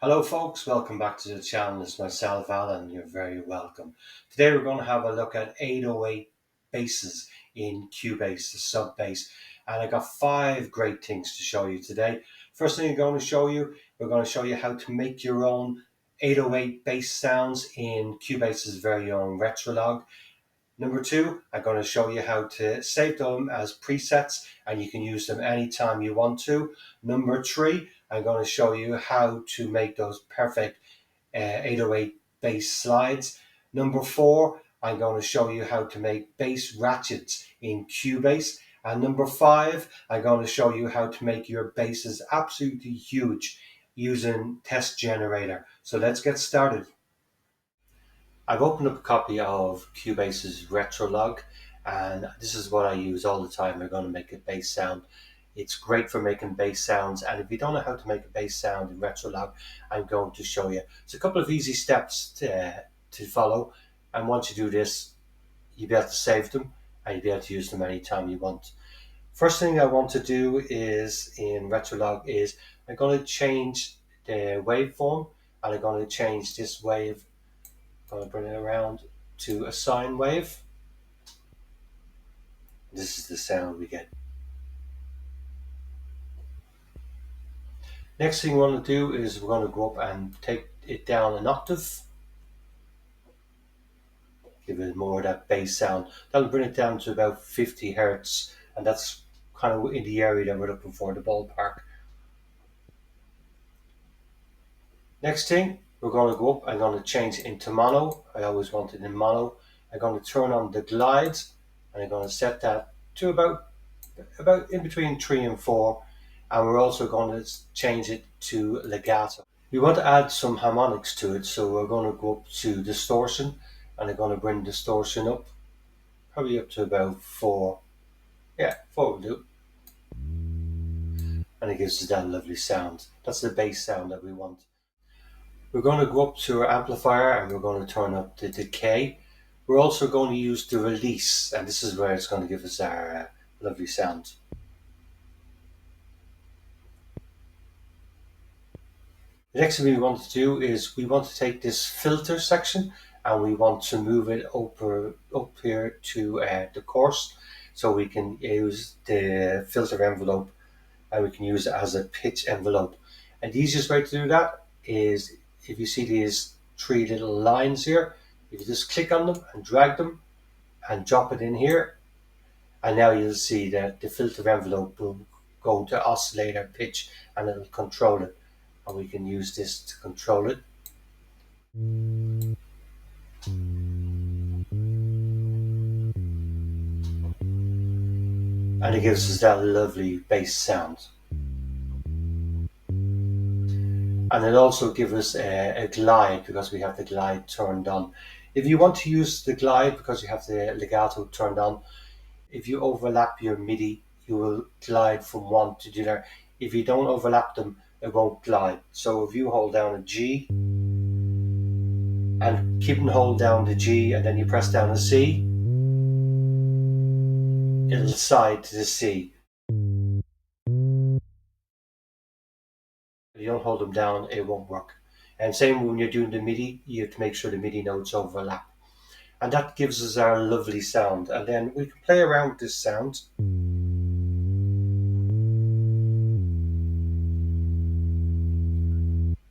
Hello folks, welcome back to the channel. It's myself Alan, you're very welcome. Today we're going to have a look at 808 basses in Cubase, the sub bass. And I got 5 great things to show you today. First thing we're going to show you how to make your own 808 bass sounds in Cubase's very own Retrolog. Number 2, I'm going to show you how to save them as presets and you can use them anytime you want to. Number 3, I'm going to show you how to make those perfect 808 bass slides. Number 4, I'm going to show you how to make bass ratchets in Cubase. And number 5, I'm going to show you how to make your basses absolutely huge using Test Generator. So let's get started. I've opened up a copy of Cubase's Retrolog, and this is what I use all the time. We're going to make a bass sound. It's great for making bass sounds, and if you don't know how to make a bass sound in Retrolog, I'm going to show you. It's a couple of easy steps to follow, and once you do this, you'll be able to save them, and you'll be able to use them anytime you want. First thing I want to do is in Retrolog is I'm going to change the waveform, and I'm going to change this wave. I'm going to bring it around to a sine wave. This is the sound we get. Next thing we want to do is we're going to go up and take it down an octave. Give it more of that bass sound. That'll bring it down to about 50 Hertz, and that's kind of in the area that we're looking for, the ballpark. Next thing, we're going to go up, I'm going to change it into mono. I always want it in mono. I'm going to turn on the glides, and I'm going to set that to about in between 3 and 4. And we're also going to change it to legato. We want to add some harmonics to it, so we're going to go up to distortion, and I'm going to bring distortion up, probably up to about 4. Yeah, 4 will do. And it gives us that lovely sound. That's the bass sound that we want. We're going to go up to our amplifier and we're going to turn up the decay. We're also going to use the release, and this is where it's going to give us our lovely sound. The next thing we want to do is we want to take this filter section and we want to move it up here to the coarse, so we can use the filter envelope and we can use it as a pitch envelope. And the easiest way to do that is, if you see these 3 little lines here, you can just click on them and drag them and drop it in here, and now you'll see that the filter envelope will go to oscillator pitch and it'll control it, and we can use this to control it. And it gives us that lovely bass sound. And it also gives us a glide, because we have the glide turned on. If you want to use the glide because you have the legato turned on, if you overlap your MIDI, you will glide from one to the other. If you don't overlap them, it won't glide. So if you hold down a G and keep and hold down the G, and then you press down a C, it'll slide to the C. If you don't hold them down, it won't work. And same when you're doing the MIDI, you have to make sure the MIDI notes overlap. And that gives us our lovely sound. And then we can play around with this sound.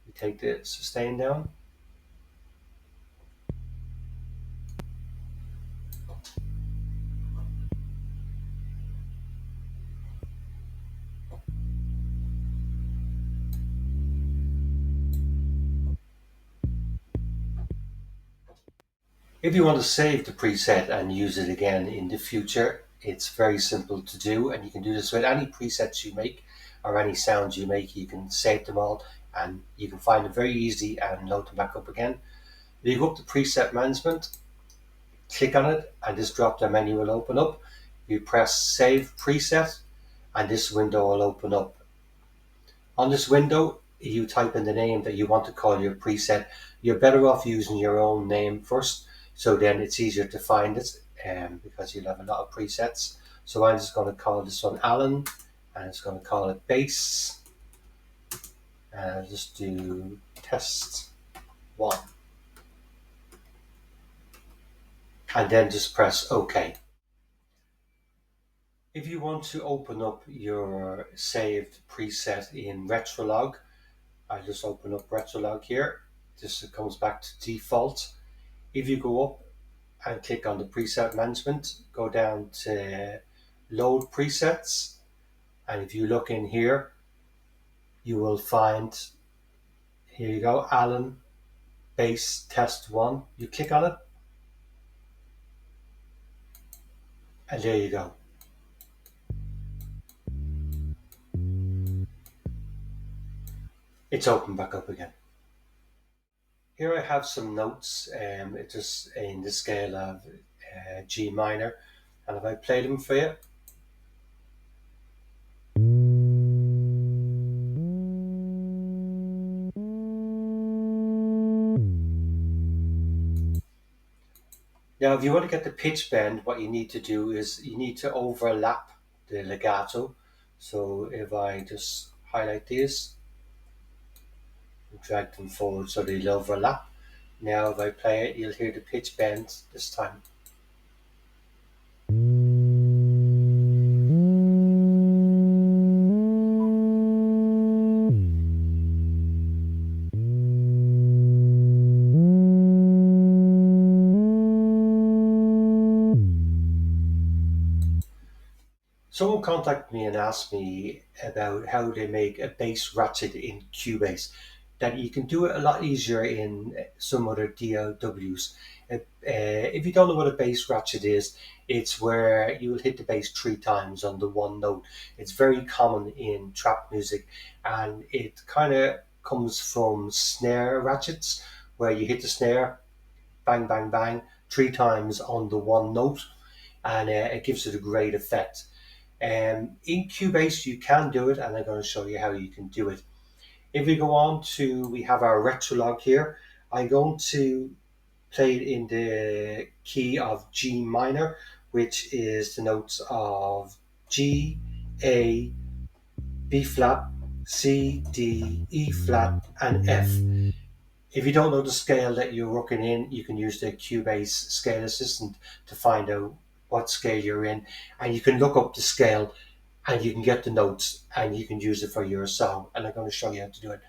We take the sustain down. If you want to save the preset and use it again in the future, it's very simple to do, and you can do this with any presets you make or any sounds you make. You can save them all and you can find them very easy and load them back up again. If you go up to preset management, click on it, and this drop down menu will open up. You press save preset and this window will open up. On this window, you type in the name that you want to call your preset. You're better off using your own name first, so then it's easier to find it, because you'll have a lot of presets. So I'm just going to call this one Alan, and it's going to call it bass, Just do test 1 and then just press OK. If you want to open up your saved preset in Retrolog, I just open up Retrolog here. This comes back to default. If you go up and click on the preset management, go down to load presets, and if you look in here, you will find, here you go, Alan Bass Test 1. You click on it, and there you go. It's open back up again. Here I have some notes. It's just in the scale of G minor, and if I play them for you. Now, if you want to get the pitch bend, what you need to do is you need to overlap the legato. So if I just highlight these and drag them forward so they'll overlap. Now, if I play it, you'll hear the pitch bend this time. Someone contacted me and asked me about how they make a bass ratchet in Cubase. That you can do it a lot easier in some other DAWs. If you don't know what a bass ratchet is, it's where you will hit the bass 3 times on the one note. It's very common in trap music, and it kind of comes from snare ratchets, where you hit the snare, bang, bang, bang, 3 times on the one note, and it gives it a great effect. In Cubase, you can do it, and I'm going to show you how you can do it. If we go on to, we have our Retrolog here. I'm going to play it in the key of G minor, which is the notes of G, A, B flat, C, D, E flat, and F. If you don't know the scale that you're working in, you can use the Cubase Scale Assistant to find out what scale you're in, and you can look up the scale and you can get the notes and you can use it for your song. And I'm going to show you how to do it.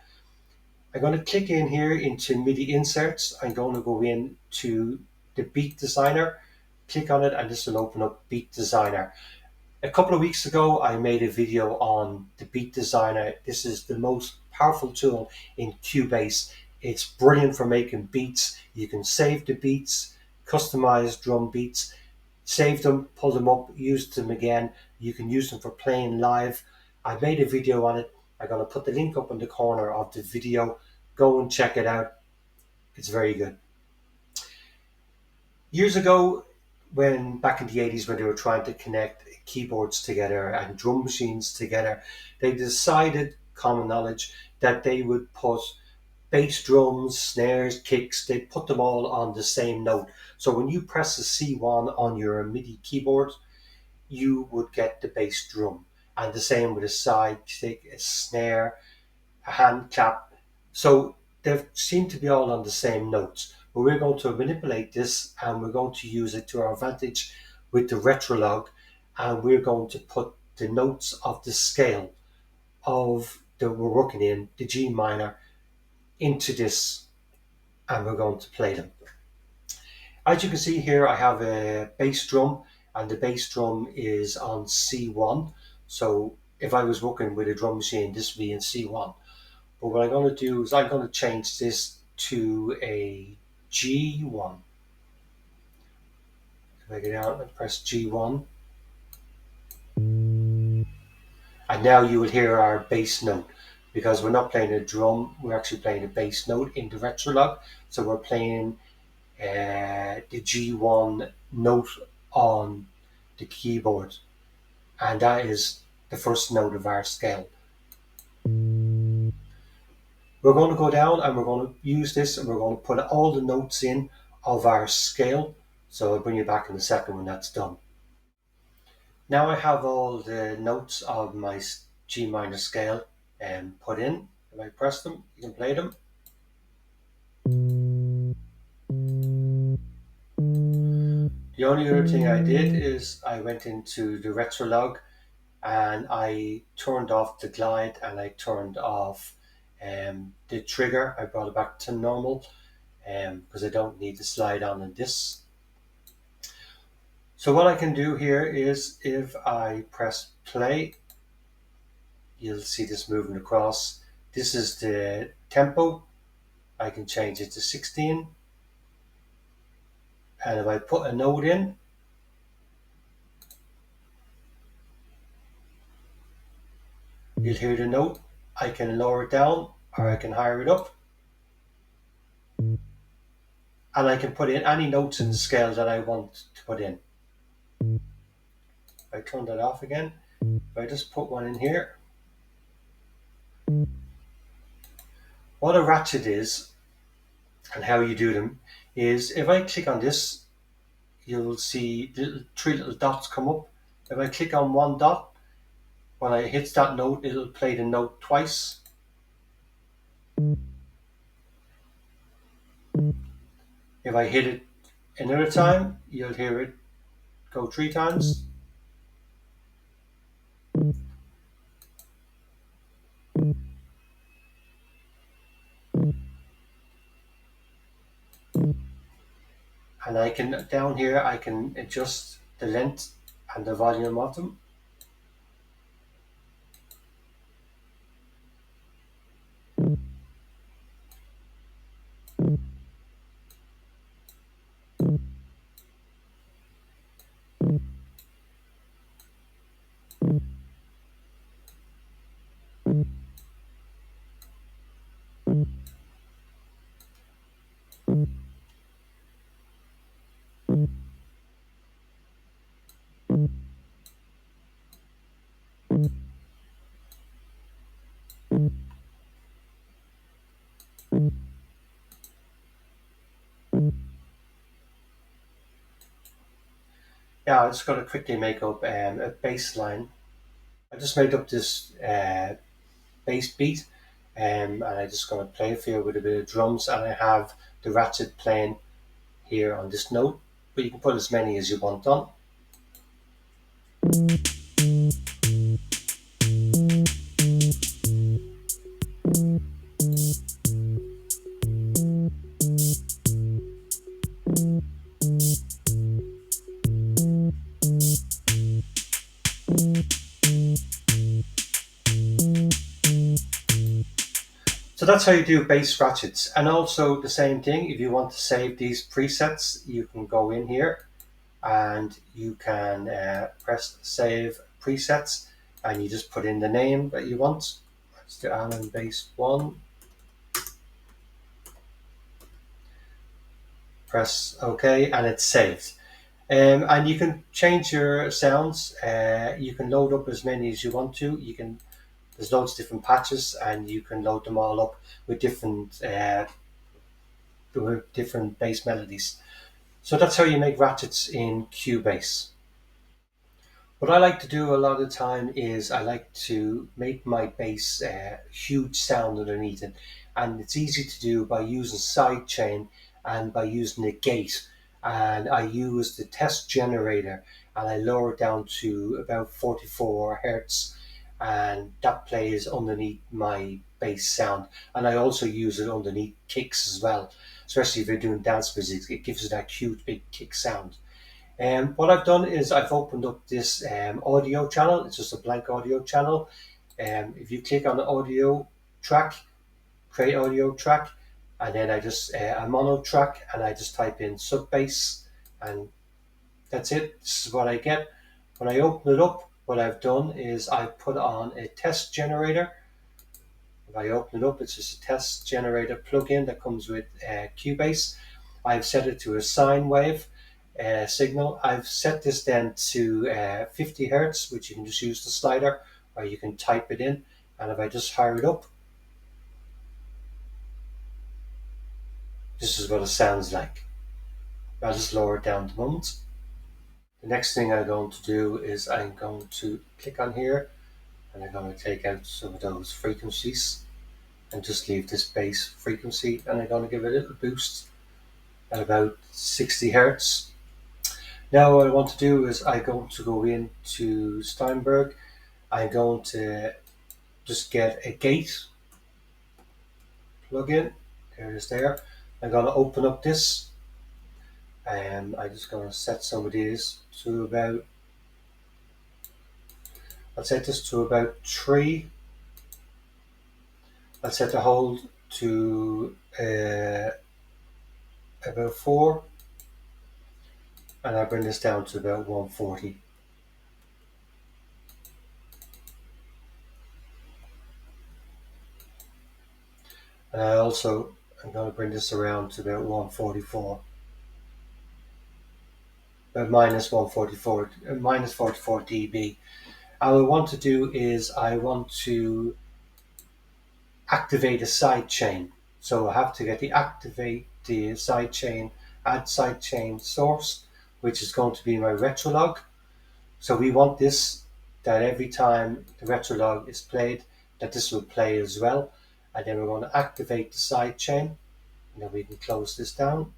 I'm going to click in here into MIDI inserts. I'm going to go in to the Beat Designer, click on it, and this will open up Beat Designer. A couple of weeks ago, I made a video on the Beat Designer. This is the most powerful tool in Cubase. It's brilliant for making beats. You can save the beats, customize drum beats, save them, pull them up, use them again. You can use them for playing live. I made a video on it. I'm going to put the link up in the corner of the video. Go and check it out. It's very good. Years ago, when back in the 80s, when they were trying to connect keyboards together and drum machines together, they decided, common knowledge, that they would put bass drums, snares, kicks, they put them all on the same note. So when you press the C1 on your MIDI keyboard, you would get the bass drum. And the same with a side kick, a snare, a hand clap. So they seem to be all on the same notes. But we're going to manipulate this and we're going to use it to our advantage with the Retrolog, and we're going to put the notes of the scale of that we're working in, the G minor, into this, and we're going to play them. As you can see here, I have a bass drum, and the bass drum is on C1. So if I was working with a drum machine, this would be in C1. But what I'm going to do is I'm going to change this to a G1. If I get out and press G1, and now you will hear our bass note. Because we're not playing a drum, we're actually playing a bass note in the Retrolog. So we're playing the G1 note on the keyboard, and that is the first note of our scale. We're going to go down and we're going to use this, and we're going to put all the notes in of our scale. So I'll bring you back in a second when that's done. Now I have all the notes of my G minor scale put in. If I press them, you can play them. The only other thing I did is I went into the retro log and I turned off the glide and I turned off the trigger. I brought it back to normal because I don't need to slide on in this. So what I can do here is if I press play, you'll see this moving across. This is the tempo. I can change it to 16. And if I put a note in, you'll hear the note. I can lower it down or I can higher it up. And I can put in any notes in the scale that I want to put in. If I turn that off again, if I just put one in here. What a ratchet is and how you do them is if I click on this, you'll see three little dots come up. If I click on one dot, when I hit that note, it'll play the note twice. If I hit it another time, you'll hear it go 3 times. And I can, down here, I can adjust the length and the volume of them. Yeah, I just got to quickly make up a bass line. I just made up this bass beat and I just going to play it for you with a bit of drums, and I have the ratchet playing here on this note, but you can put as many as you want on. So that's how you do bass ratchets. And also the same thing, if you want to save these presets, you can go in here and you can press save presets and you just put in the name that you want. Let's do Allen Bass 1. Press OK and it's saved. And you can change your sounds. You can load up as many as you want to. There's loads of different patches, and you can load them all up with different bass melodies. So that's how you make ratchets in Cubase. What I like to do a lot of the time is I like to make my bass huge sound underneath it, and it's easy to do by using sidechain and by using a gate. And I use the test generator and I lower it down to about 44 hertz, and that plays underneath my bass sound. And I also use it underneath kicks as well, especially if you're doing dance music. It gives it that cute big kick sound. What I've done is I've opened up this audio channel. It's just a blank audio channel. If you click on the audio track, create audio track, and then I just a mono track, and I just type in sub bass, and that's it. This is what I get. When I open it up, what I've done is I put on a test generator. If I open it up, it's just a test generator plugin that comes with Cubase. I've set it to a sine wave signal. I've set this then to 50 hertz, which you can just use the slider, or you can type it in. And if I just higher it up, this is what it sounds like. I'll just lower it down a moment. The next thing I'm going to do is I'm going to click on here, and I'm going to take out some of those frequencies. and just leave this bass frequency, and I'm going to give it a little boost at about 60 hertz. Now what I want to do is I'm going to go into Steinberg. I'm going to just get a gate plugin. There it is there. I'm going to open up this, and I'm just going to set some of these to about, I'll set this to about 3. I'll set the hold to about 4, and I'll bring this down to about 140. And I'm going to bring this around to about 144. Minus 144, minus 44 dB. And what I want to do is I want to activate a side chain. So I have to get the activate the side chain, add side chain source, which is going to be my retrolog. So we want this, that every time the retrolog is played, that this will play as well. And then we're going to activate the side chain, and then we can close this down.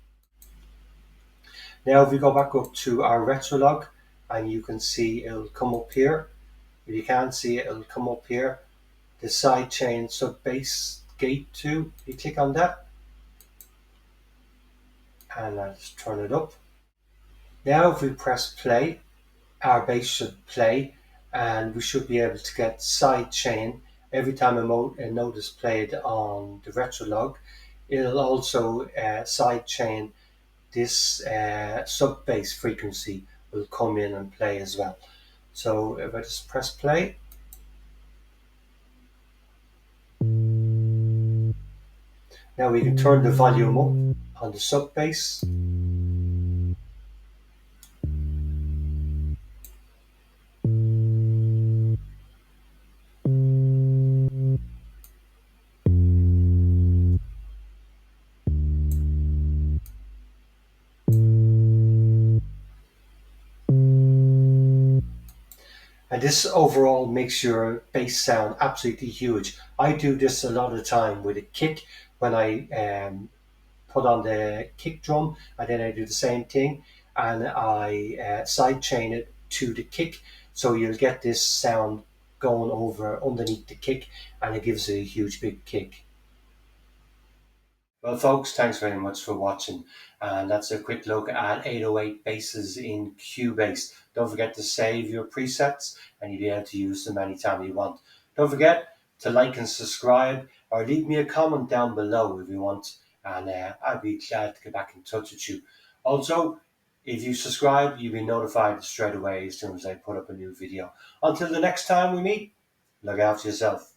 Now if we go back up to our retrolog, and you can see it'll come up here. If you can't see it, it'll come up here. The side chain sub bass gate 2, you click on that, and I'll just turn it up. Now if we press play, our bass should play, and we should be able to get side chain every time a note is played on the retrolog. It'll also side chain this sub bass frequency will come in and play as well. So if I just press play, now we can turn the volume up on the sub bass. And this overall makes your bass sound absolutely huge. I do this a lot of the time with a kick when I put on the kick drum, and then I do the same thing, and I side chain it to the kick, so you'll get this sound going over underneath the kick, and it gives a huge big kick. Well, folks, thanks very much for watching. And that's a quick look at 808 basses in Cubase. Don't forget to save your presets, and you'll be able to use them anytime you want. Don't forget to like and subscribe, or leave me a comment down below if you want, and I'd be glad to get back in touch with you. Also, if you subscribe, you'll be notified straight away as soon as I put up a new video. Until the next time we meet, look after yourself.